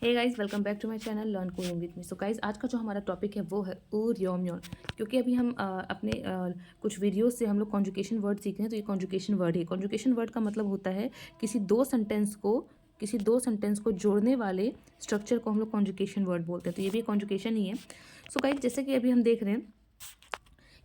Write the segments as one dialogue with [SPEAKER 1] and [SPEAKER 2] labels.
[SPEAKER 1] Hey guys, welcome back to my channel learn coding with me. So guys, आज का जो हमारा topic है वो है ऊर्योम्योन। क्योंकि अभी हम अपने कुछ वीडियोस से हम लोग कॉन्जुगेशन वर्ड सीख रहे हैं, तो ये कॉन्जुगेशन वर्ड है। कॉन्जुगेशन वर्ड का मतलब होता है किसी दो सेंटेंस को जोड़ने वाले स्ट्रक्चर को हम लोग कॉन्जुगेशन वर्ड बोलते हैं। तो ये भी कॉन्जुगेशन ही है। सो गाइस, जैसे कि अभी हम देख रहे हैं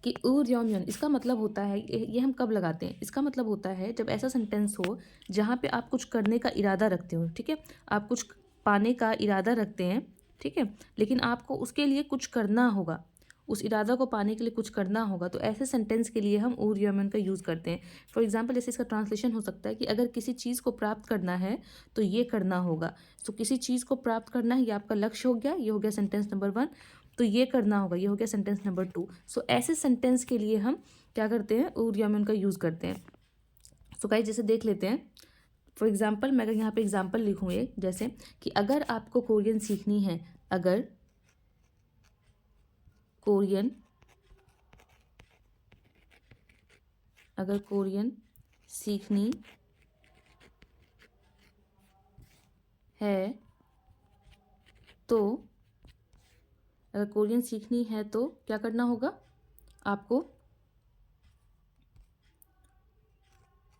[SPEAKER 1] कि ऊर्योम्योन, इसका मतलब होता है, ये हम कब लगाते हैं? इसका मतलब होता है जब ऐसा सेंटेंस हो जहाँ पे आप कुछ करने का इरादा रखते हो, ठीक है। आप कुछ पाने का इरादा रखते हैं, ठीक है, लेकिन आपको उसके लिए कुछ करना होगा, उस इरादा को पाने के लिए कुछ करना होगा। तो ऐसे सेंटेंस के लिए हम ऊर्योम्योन का यूज़ करते हैं। फॉर एग्जाम्पल, जैसे इसका ट्रांसलेशन हो सकता है कि अगर किसी चीज़ को प्राप्त करना है तो ये करना होगा। तो किसी चीज़ को प्राप्त करना है, ये आपका लक्ष्य हो गया, ये हो गया सेंटेंस नंबर 1। तो ये करना होगा, ये हो गया सेंटेंस नंबर 2। सो ऐसे सेंटेंस के लिए हम क्या करते हैं? ऊर्योम्योन का यूज़ करते हैं। सो गाइस, जैसे देख लेते हैं। फॉर एग्जाम्पल, मैं अगर यहाँ पे एग्जाम्पल लिखूँ एक, जैसे कि अगर आपको कोरियन सीखनी है, अगर कोरियन अगर कोरियन सीखनी है तो अगर कोरियन सीखनी है तो क्या करना होगा? आपको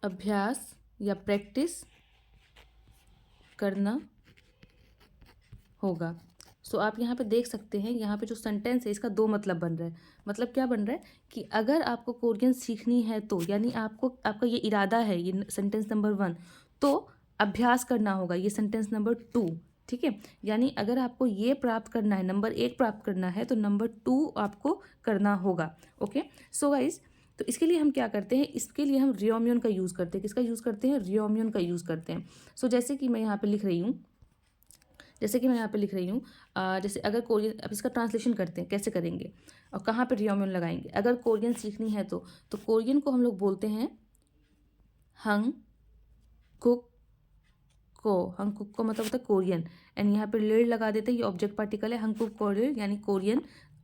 [SPEAKER 1] अभ्यास या प्रैक्टिस करना होगा। सो आप यहाँ पे देख सकते हैं, यहाँ पे जो सेंटेंस है इसका दो मतलब बन रहा है। मतलब क्या बन रहा है कि अगर आपको कोरियन सीखनी है तो, यानी आपका ये इरादा है, ये सेंटेंस नंबर 1, तो अभ्यास करना होगा, ये सेंटेंस नंबर 2, ठीक है। यानी अगर आपको ये प्राप्त करना है, नंबर 1 प्राप्त करना है, तो नंबर 2 आपको करना होगा। ओके। सो गाइज, तो इसके लिए हम क्या करते हैं? इसके लिए हम रियोम्योन का यूज़ करते हैं। किसका यूज़ करते हैं? रियोम्योन का यूज़ करते हैं। सो जैसे कि मैं यहाँ पे लिख रही हूँ, जैसे अगर कोरियन, अब इसका ट्रांसलेशन करते हैं, कैसे करेंगे और कहाँ पे रियोम्योन लगाएंगे? अगर कोरियन सीखनी है तो कोरियन को हम लोग बोलते हैं हंग कुक हंग कुक को मतलब होता है कोरियन, एंड यहाँ पे लेड लगा देते हैं, ये ऑब्जेक्ट पार्टिकल है, हंग कुक कोरियन यानी कोरियन।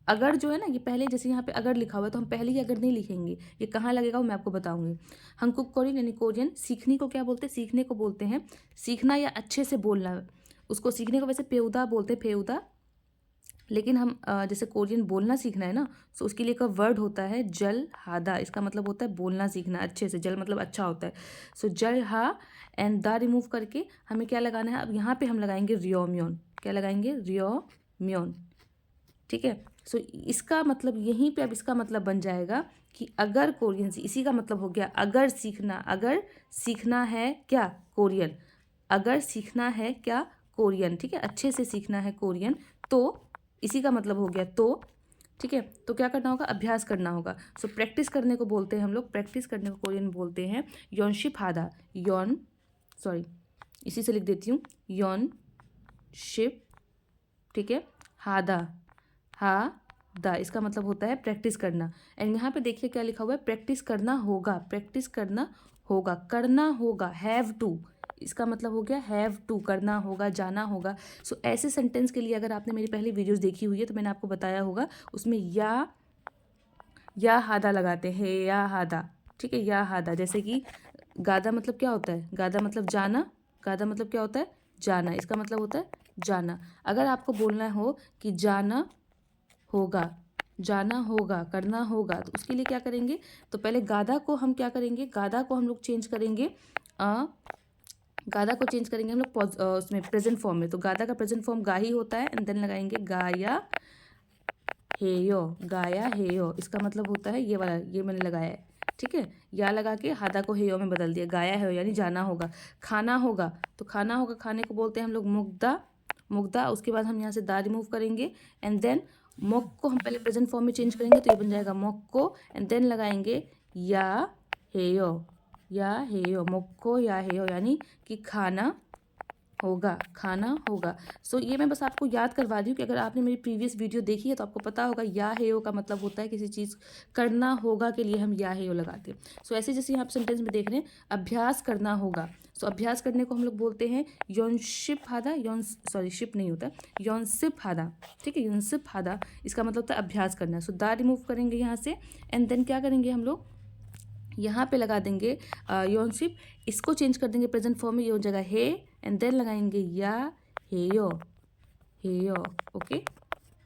[SPEAKER 1] अगर जो है ना, ये पहले, जैसे यहाँ पे अगर लिखा हुआ है तो हम पहले ही अगर नहीं लिखेंगे, ये कहाँ लगेगा वो मैं आपको बताऊंगी। हंगकुक कोरियन यानी कोरियन। सीखने को क्या बोलते हैं? सीखने को बोलते हैं सीखना या अच्छे से बोलना। उसको सीखने को वैसे पेउदा बोलते हैं, पेउदा। लेकिन हम जैसे कोरियन बोलना सीखना है ना, तो उसके लिए का वर्ड होता है जल हादा। इसका मतलब होता है बोलना सीखना अच्छे से। जल मतलब अच्छा होता है। सो जल हा एंड दा रिमूव करके हमें क्या लगाना है? अब यहाँ पे हम लगाएंगे रियोम्योन। क्या लगाएंगे? रियोम्योन, ठीक है। सो इसका मतलब यहीं पे अब इसका मतलब बन जाएगा कि अगर कोरियन से, इसी का मतलब हो गया अगर सीखना है क्या? कोरियन। अगर सीखना है क्या? कोरियन, ठीक है, अच्छे से सीखना है कोरियन, तो इसी का मतलब हो गया तो, ठीक है। तो क्या करना होगा? अभ्यास करना होगा। सो प्रैक्टिस करने को बोलते हैं हम लोग, प्रैक्टिस करने को कोरियन बोलते हैं योनशिप हादा। योन सॉरी इसी से लिख देती हूँ, योन शिप, ठीक है, हादा, हा दा, इसका मतलब होता है प्रैक्टिस करना। एंड यहाँ पे देखिए क्या लिखा हुआ है? प्रैक्टिस करना होगा, प्रैक्टिस करना होगा, करना होगा, हैव टू। इसका मतलब हो गया हैव टू, करना होगा, जाना होगा। सो ऐसे सेंटेंस के लिए अगर आपने मेरी पहली वीडियोस देखी हुई है तो मैंने आपको बताया होगा, उसमें या हादा लगाते हैं, या हादा, ठीक है, या हादा। जैसे कि गादा मतलब क्या होता है? गादा मतलब जाना। गादा मतलब क्या होता है? जाना। इसका मतलब होता है जाना। अगर आपको बोलना हो कि जाना होगा, करना होगा, तो उसके लिए क्या करेंगे? तो पहले गादा को हम क्या करेंगे? गादा को हम लोग चेंज करेंगे, गादा को चेंज करेंगे हम लोग उसमें प्रेजेंट फॉर्म में। तो गादा का प्रेजेंट फॉर्म गा ही होता है, एंड देन लगाएंगे गाया हेयो, गाया हेयो। इसका मतलब होता है ये वाला, ये मैंने लगाया है, ठीक है। या लगा के हादा को हेयो में बदल दिया, गाया हेयो यानी जाना होगा। खाना होगा, तो खाना होगा, खाने को बोलते हैं हम लोग मुग्धा, मुग्धा। उसके बाद हम यहाँ से दा रिमूव करेंगे, एंड देन मोक को हम पहले प्रेजेंट फॉर्म में चेंज करेंगे, तो ये बन जाएगा मोक्को, एंड देन लगाएंगे या हेयो, मोक्को या हेयो यानी कि खाना होगा, खाना होगा। सो ये मैं बस आपको याद करवा दी हूँ कि अगर आपने मेरी प्रीवियस वीडियो देखी है तो आपको पता होगा या हेयो का मतलब होता है किसी चीज़ करना होगा के लिए हम या हेयो लगाते हैं। सो ऐसे जैसे यहाँ पे सेंटेंस में देख रहे हैं, अभ्यास करना होगा। सो अभ्यास करने को हम लोग बोलते हैं योनशिप हादा, शिप नहीं होता, योनसिप हादा, ठीक है, योनसिप हादा। इसका मतलब होता है अभ्यास करना। सो दा रिमूव करेंगे यहाँ से, एंड देन क्या करेंगे हम लोग? यहाँ पे लगा देंगे योनशिप। इसको चेंज कर देंगे प्रेजेंट फॉर्म में, ये हो जाएगा हे, एंड देन लगाएंगे या हेयो, हेयो। ओके,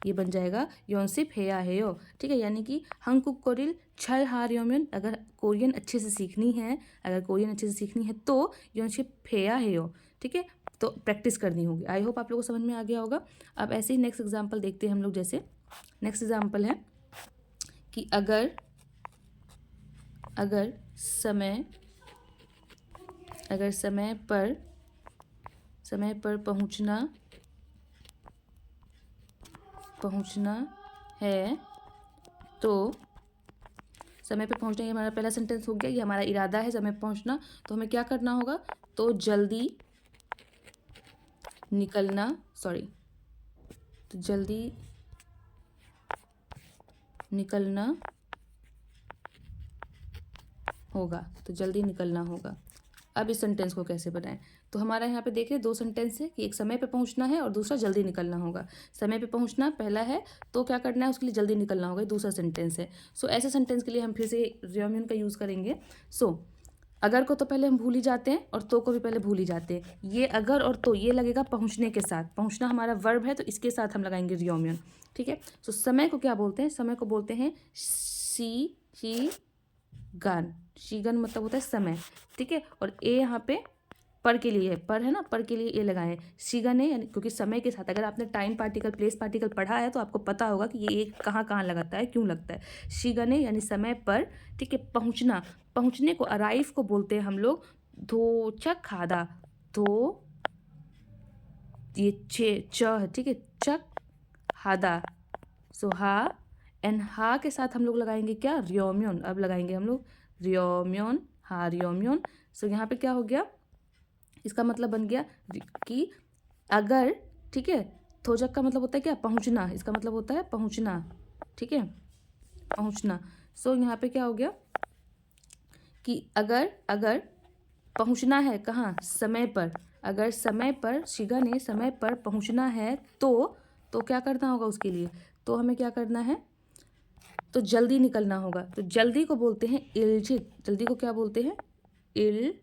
[SPEAKER 1] ये बन जाएगा योनसिप हेया हेयो। ठीक है, यानी कि हंकुक कोरिल छल हार्योम्यन। अगर कोरियन अच्छे से सीखनी है, तो योनसिप हेया हेयो। ठीक है, तो प्रैक्टिस करनी होगी। आई होप आप लोगों को समझ में आ गया होगा। अब ऐसे ही नेक्स्ट एग्जाम्पल देखते हैं हम लोग। जैसे नेक्स्ट एग्जाम्पल है कि अगर अगर समय पर पहुंचना है तो समय पे पहुंचना, ये हमारा पहला सेंटेंस हो गया। ये हमारा इरादा है समय पे पहुंचना, तो हमें क्या करना होगा? तो जल्दी निकलना होगा। अब इस सेंटेंस को कैसे बनाएं? तो हमारा यहाँ पे देखिए दो सेंटेंस है कि एक समय पे पहुँचना है और दूसरा जल्दी निकलना होगा। समय पे पहुँचना पहला है, तो क्या करना है? उसके लिए जल्दी निकलना होगा, दूसरा सेंटेंस है। सो ऐसे सेंटेंस के लिए हम फिर से रियोम्यून का यूज़ करेंगे। अगर को तो पहले हम भूल ही जाते हैं और तो को भी पहले भूल ही जाते हैं। ये अगर और तो ये लगेगा पहुँचने के साथ। पहुँचना हमारा वर्ब है, तो इसके साथ हम लगाएंगे रियोम्यून। ठीक है, सो समय को क्या बोलते हैं? समय को बोलते हैं शीगन मतलब होता है समय। ठीक है, और ए यहाँ पे पर के लिए है, पर है ना, पर के लिए ए लगाए हैं। शीगन है यानी क्योंकि समय के साथ, अगर आपने टाइम पार्टिकल प्लेस पार्टिकल पढ़ा है तो आपको पता होगा कि ये एक कहाँ कहाँ लगता है, क्यों लगता है। शीगन है यानी समय पर। ठीक है, पहुँचने को अराइव को बोलते हैं हम लोग धोचक खादा। धो ये च है। ठीक है, चक हादा। सो हा एंड हा के साथ हम लोग लगाएंगे क्या? रियोम्योन। अब लगाएंगे हम लोग रियोम्योन, हा रियोम्योन। सो यहाँ पे क्या हो गया? इसका मतलब बन गया कि अगर, ठीक है, थोजक का मतलब होता है क्या? पहुँचना। इसका मतलब होता है पहुँचना। ठीक है, पहुँचना। सो यहाँ पे क्या हो गया कि अगर पहुँचना है कहाँ? समय पर। अगर समय पर शिगा ने समय पर पहुँचना है तो क्या करना होगा उसके लिए? तो हमें क्या करना है? तो जल्दी निकलना होगा। तो जल्दी को बोलते हैं इलजिक। जल्दी को क्या बोलते हैं? इल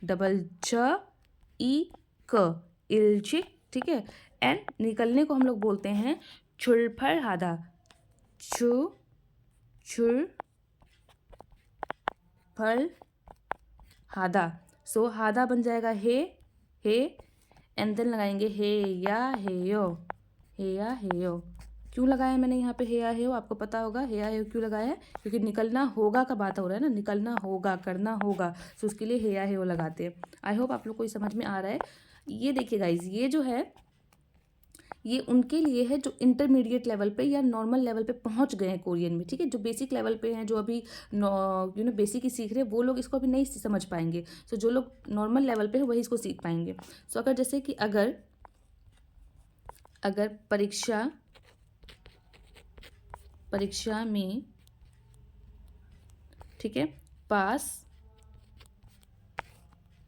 [SPEAKER 1] डबल ज ई क, इलजिक। ठीक है, एंड निकलने को हम लोग बोलते हैं छुलफल हादा। फल हादा। सो हादा बन जाएगा हे एंड देन लगाएंगे हे या हेयो। क्यों लगाया मैंने यहाँ पे हे या हेयो? आपको पता होगा हे या हेयो क्यों लगाया है, क्योंकि निकलना होगा का बात हो रहा है ना, निकलना होगा, करना होगा। सो उसके लिए हे या हेयो लगाते हैं। आई होप आप लोग को समझ में आ रहा है। ये देखिए गाइज, ये जो है ये उनके लिए है जो इंटरमीडिएट लेवल पे या नॉर्मल लेवल पे पहुंच गए हैं कोरियन में। ठीक है, जो बेसिक लेवल पे हैं, जो अभी बेसिक ही सीख रहे हैं, वो लोग इसको अभी नहीं समझ पाएंगे। सो जो लोग नॉर्मल लेवल पे है वही इसको सीख पाएंगे। सो अगर जैसे कि अगर परीक्षा में, ठीक है, पास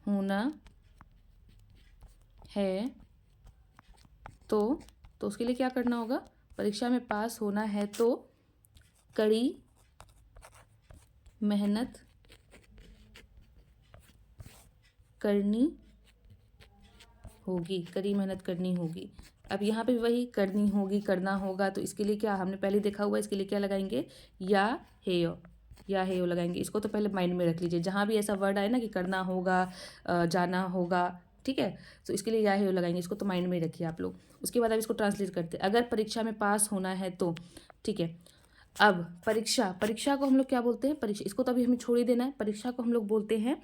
[SPEAKER 1] होना है तो उसके लिए क्या करना होगा? परीक्षा में पास होना है तो कड़ी मेहनत करनी होगी। अब यहाँ पे वही करनी होगी, करना होगा, तो इसके लिए क्या हमने पहले देखा हुआ है, इसके लिए क्या लगाएंगे? या हेयो लगाएंगे। इसको तो पहले माइंड में रख लीजिए, जहाँ भी ऐसा वर्ड आए ना कि करना होगा, जाना होगा, ठीक है, तो इसके लिए या हेयो लगाएंगे। इसको तो माइंड में ही रखिए आप लोग। उसके बाद अब इसको ट्रांसलेट करते हैं। अगर परीक्षा में पास होना है तो, ठीक है, अब परीक्षा को हम लोग क्या बोलते हैं? परीक्षा, इसको तो अभी हमें छोड़ ही देना है। परीक्षा को हम लोग बोलते हैं,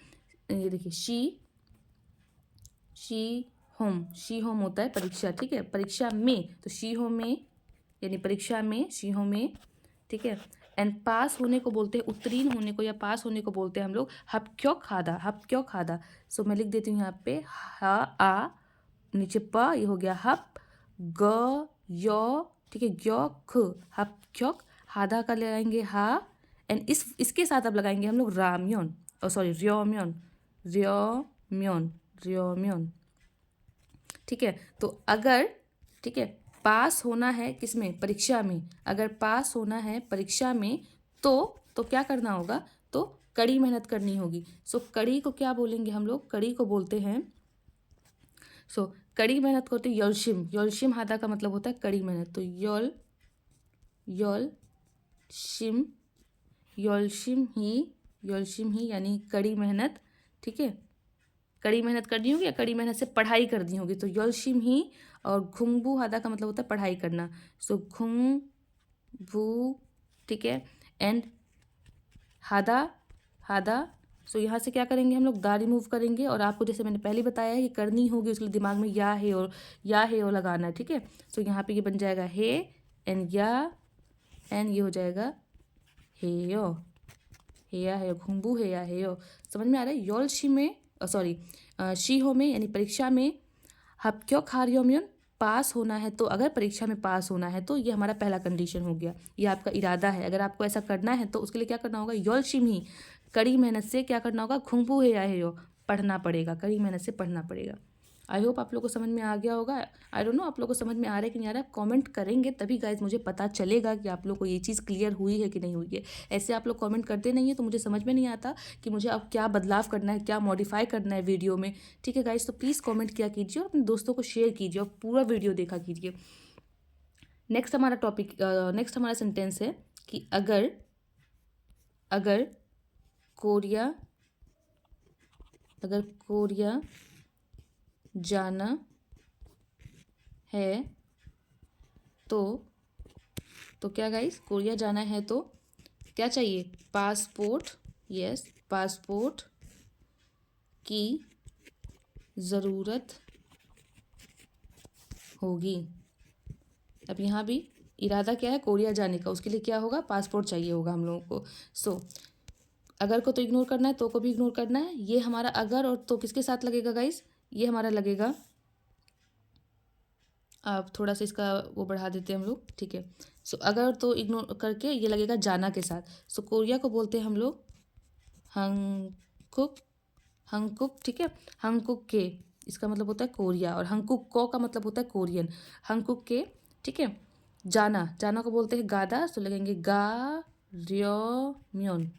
[SPEAKER 1] ये देखिए शी होम होता है परीक्षा। ठीक है, परीक्षा में तो शी हो में, यानी परीक्षा में शी हो में। ठीक है, एंड पास होने को बोलते हैं, उत्तीर्ण होने को या पास होने को बोलते हैं हम लोग हपक्योक खादा। सो मैं लिख देती हूँ यहाँ पे हा आ, नीचे प, ये हो गया हप, ग यो, ठीक है, ग्यो ख, हपक्योक। हादा का लगाएंगे हा, एंड इसके साथ अब लगाएंगे हम लोग राम्योन, रियोम्योन। ठीक है, तो अगर, ठीक है, पास होना है किसमें? परीक्षा में। अगर पास होना है परीक्षा में तो क्या करना होगा? तो कड़ी मेहनत करनी होगी। सो कड़ी को क्या बोलेंगे हम लोग? कड़ी को बोलते हैं कड़ी मेहनत को होती है योलशिम, योलशिम हादा का मतलब होता है कड़ी मेहनत, तो योलशिम, योलशिम ही यानी कड़ी मेहनत, ठीक है, कड़ी मेहनत करनी होगी या कड़ी मेहनत से पढ़ाई करनी होगी, तो योलशिम ही। और घुंगबू हादा का मतलब होता है पढ़ाई करना, सो घुंगबू, ठीक है, एंड हादा, हादा, सो यहाँ से क्या करेंगे हम लोग, दा रिमूव करेंगे, और आपको जैसे मैंने पहले बताया है कि करनी होगी उसके लिए दिमाग में या है और लगाना है, ठीक है। सो यहाँ पे ये बन जाएगा हे एंड या, एंड ये हो जाएगा हेयो, हेया है, घुंगबू हेया हेयो। समझ में आ रहा है। योलशी में सॉरी शीहो में यानी परीक्षा में क्यों खारियोम्योन, पास होना है, तो अगर परीक्षा में पास होना है तो ये हमारा पहला कंडीशन हो गया, ये आपका इरादा है। अगर आपको ऐसा करना है तो उसके लिए क्या करना होगा, योलशिम ही, कड़ी मेहनत से क्या करना होगा, खुंगबू है या हेयो, पढ़ना पड़ेगा, कड़ी मेहनत से पढ़ना पड़ेगा। आई होप आप लोग को समझ में आ गया होगा। आई डोंट नो आप लोग को समझ में आ रहा है कि नहीं आ रहा है, कमेंट करेंगे तभी गाइज मुझे पता चलेगा कि आप लोग को ये चीज़ क्लियर हुई है कि नहीं हुई है। ऐसे आप लोग कमेंट करते नहीं है तो मुझे समझ में नहीं आता कि मुझे अब क्या बदलाव करना है, क्या मॉडिफाई करना है वीडियो में, ठीक है गाइज। तो प्लीज़ कॉमेंट किया कीजिए और अपने दोस्तों को शेयर कीजिए और पूरा वीडियो देखा कीजिए। नेक्स्ट हमारा टॉपिक, नेक्स्ट हमारा सेंटेंस है कि अगर कोरिया जाना है तो क्या गाइस, कोरिया जाना है तो क्या चाहिए, पासपोर्ट, यस, पासपोर्ट की ज़रूरत होगी। अब यहाँ भी इरादा क्या है, कोरिया जाने का, उसके लिए क्या होगा, पासपोर्ट चाहिए होगा हम लोगों को। सो अगर को तो इग्नोर करना है, तो को भी इग्नोर करना है। ये हमारा अगर और तो किसके साथ लगेगा गाइस, ये हमारा लगेगा, आप थोड़ा सा इसका वो बढ़ा देते हैं हम लोग, ठीक है। सो अगर तो इग्नोर करके ये लगेगा जाना के साथ। सो कोरिया को बोलते हैं हम लोग हंगकुक, हंगकुक, ठीक है। हंगकुक के, इसका मतलब होता है कोरिया, और हंगकुक को का मतलब होता है कोरियन, हंगकुक के, ठीक है। जाना को बोलते हैं गादा, तो लगेंगे गा रियोम्योन,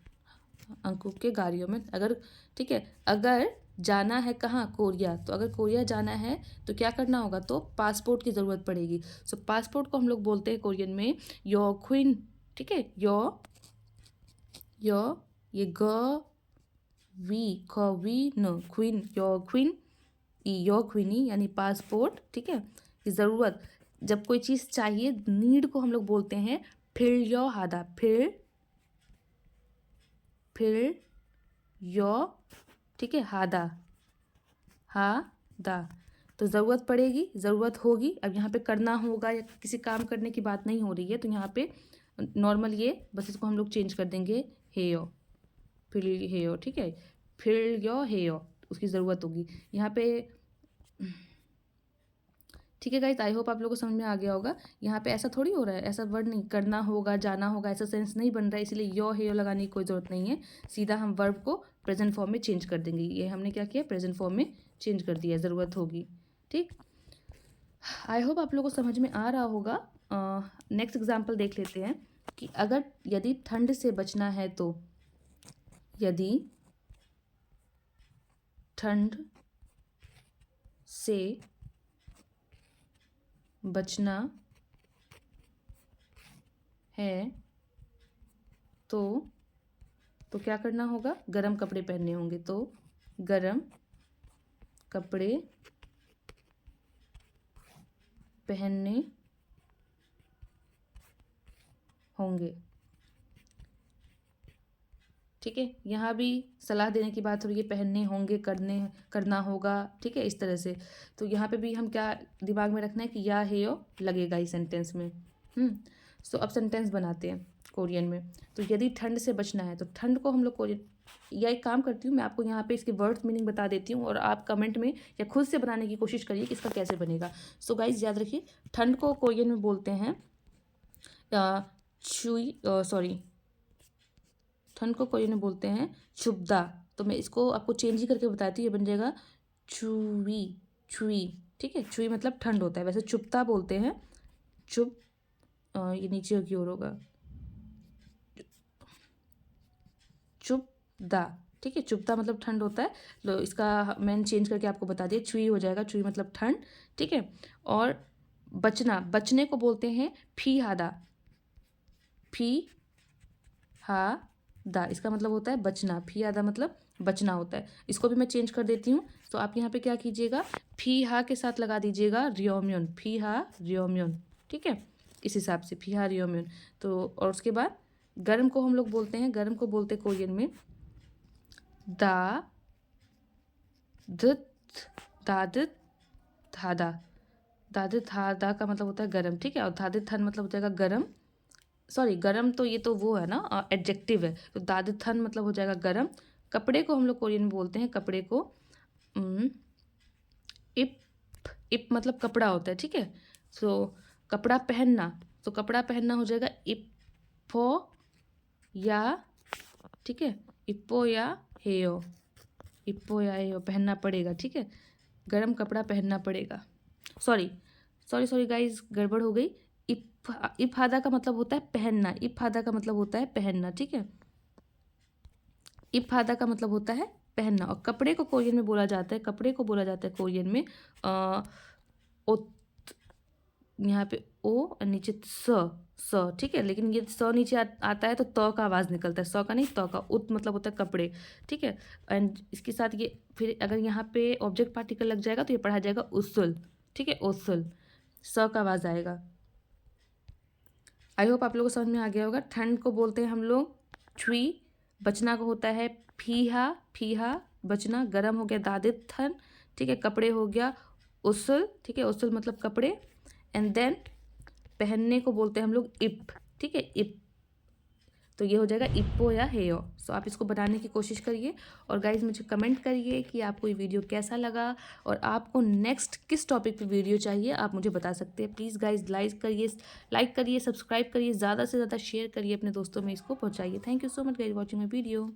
[SPEAKER 1] अंकुक के गाड़ियों में। अगर, ठीक है, अगर जाना है कहाँ, कोरिया, तो अगर कोरिया जाना है तो क्या करना होगा, तो पासपोर्ट की ज़रूरत पड़ेगी। सो पासपोर्ट को हम लोग बोलते हैं कोरियन में यो क्विन, ठीक है, यो ये ग वी ख वी न क्वीन, यो क्वीन, यो क्वीनी यानी पासपोर्ट, ठीक है, की ज़रूरत। जब कोई चीज़ चाहिए, नीड को हम लोग बोलते हैं फिर यो हादा, फिर यो, ठीक है, हादा, तो ज़रूरत पड़ेगी, ज़रूरत होगी। अब यहाँ पे करना होगा या किसी काम करने की बात नहीं हो रही है, तो यहाँ पे नॉर्मल ये बस इसको हम लोग चेंज कर देंगे हेयो, फिर हेयो, ठीक है, फिर यो हेयो, उसकी ज़रूरत होगी यहाँ पे, ठीक है गाइस। आई होप आप लोगों को समझ में आ गया होगा। यहाँ पे ऐसा थोड़ी हो रहा है, ऐसा वर्ड नहीं, करना होगा, जाना होगा, ऐसा सेंस नहीं बन रहा है, इसलिए यो हेयो लगाने की कोई ज़रूरत नहीं है। सीधा हम वर्ब को प्रेजेंट फॉर्म में चेंज कर देंगे। ये हमने क्या किया, प्रेजेंट फॉर्म में चेंज कर दिया, ज़रूरत होगी, ठीक। आई होप आप लोगों को समझ में आ रहा होगा। नेक्स्ट एग्जाम्पल देख लेते हैं कि अगर यदि ठंड से बचना है तो, यदि ठंड से बचना है तो क्या करना होगा, गर्म कपड़े पहनने होंगे, तो गर्म कपड़े पहनने होंगे, ठीक है। यहाँ भी सलाह देने की बात हो रही है, पहनने होंगे, करना होगा, ठीक है, इस तरह से। तो यहाँ पे भी हम क्या दिमाग में रखना है कि या हेयो लगेगा इस सेंटेंस में। सो अब सेंटेंस बनाते हैं कोरियन में। तो यदि ठंड से बचना है, तो ठंड को हम लोग कोरियन, या एक काम करती हूँ मैं आपको यहाँ पे इसके वर्ड्स मीनिंग बता देती हूँ और आप कमेंट में या खुद से बनाने की कोशिश करिए कि इसका कैसे बनेगा। सो गाइज याद रखिए, ठंड को कोरियन में बोलते हैं ठंड को कोरियन में बोलते हैं चुबदा। तो मैं इसको आपको चेंज ही करके बताती हूँ, ये बन जाएगा चुई, ठीक है। चुई मतलब ठंड होता है, वैसे चुपता बोलते हैं, ये नीचे की ओर होगा, चुपदा, ठीक है, चुभता मतलब ठंड होता है। लो इसका मैंने चेंज करके आपको बता दिया, चुई हो जाएगा, चुई मतलब ठंड, ठीक है। और बचना, बचने को बोलते हैं फी हादा, फी हा दा, इसका मतलब होता है बचना, फी आदा मतलब बचना होता है। इसको भी मैं चेंज कर देती हूँ। तो आप यहाँ पे क्या कीजिएगा, फी हा के साथ लगा दीजिएगा रियोम्यून, फी हा रियोम्यून, ठीक है, इस हिसाब से फी हा रियोम्यून। तो और उसके बाद गर्म को हम लोग बोलते हैं, गर्म को बोलते हैं कोरियन में दा धत दादत धादा, दादत धादा का मतलब होता है गर्म, ठीक है। और धादित थन मतलब हो जाएगा गर्म, सॉरी गरम तो ये तो वो है ना, एडजेक्टिव है। तो दादिथन मतलब हो जाएगा गरम। कपड़े को हम लोग कोरियन में बोलते हैं, कपड़े को इप, इप मतलब कपड़ा होता है, ठीक है। सो कपड़ा पहनना, तो कपड़ा पहनना हो जाएगा इप्पो या, ठीक है, इप्पो या हेयो, इप्पो या हेयो, पहनना पड़ेगा, ठीक है, गरम कपड़ा पहनना पड़ेगा। सॉरी सॉरी सॉरी गाइज, गड़बड़ हो गई। इफादा का मतलब होता है पहनना, इफादा का मतलब होता है पहनना, ठीक है, इफादा का मतलब होता है पहनना। और कपड़े को कोरियन में बोला जाता है, कपड़े को बोला जाता है कोरियन में ओ, यहाँ पे ओ और नीचे स, ठीक है। लेकिन ये स नीचे आता है तो त का आवाज़ निकलता है, स का नहीं त का। उत मतलब होता है कपड़े, ठीक है। एंड इसके साथ ये फिर अगर यहाँ पे ऑब्जेक्ट पार्टिकल लग जाएगा तो ये पढ़ा जाएगा उसल, ठीक है, उसल, स का आवाज़ आएगा। आई होप आप लोगों को समझ में आ गया होगा। ठंड को बोलते हैं हम लोग छुई, बचना को होता है फीहा, फीहा बचना। गरम हो गया दादित थन, ठीक है। कपड़े हो गया उसल, ठीक है, उसल मतलब कपड़े। एंड देन पहनने को बोलते हैं हम लोग इप, ठीक है, इप। तो ये हो जाएगा इप्पो या हेयो। सो आप इसको बनाने की कोशिश करिए और गाइज मुझे कमेंट करिए कि आपको ये वीडियो कैसा लगा और आपको नेक्स्ट किस टॉपिक पे वीडियो चाहिए, आप मुझे बता सकते हैं। प्लीज़ गाइज लाइक करिए, सब्सक्राइब करिए, ज़्यादा से ज़्यादा शेयर करिए, अपने दोस्तों में इसको पहुँचाइए। Thank you so much guys watching my video.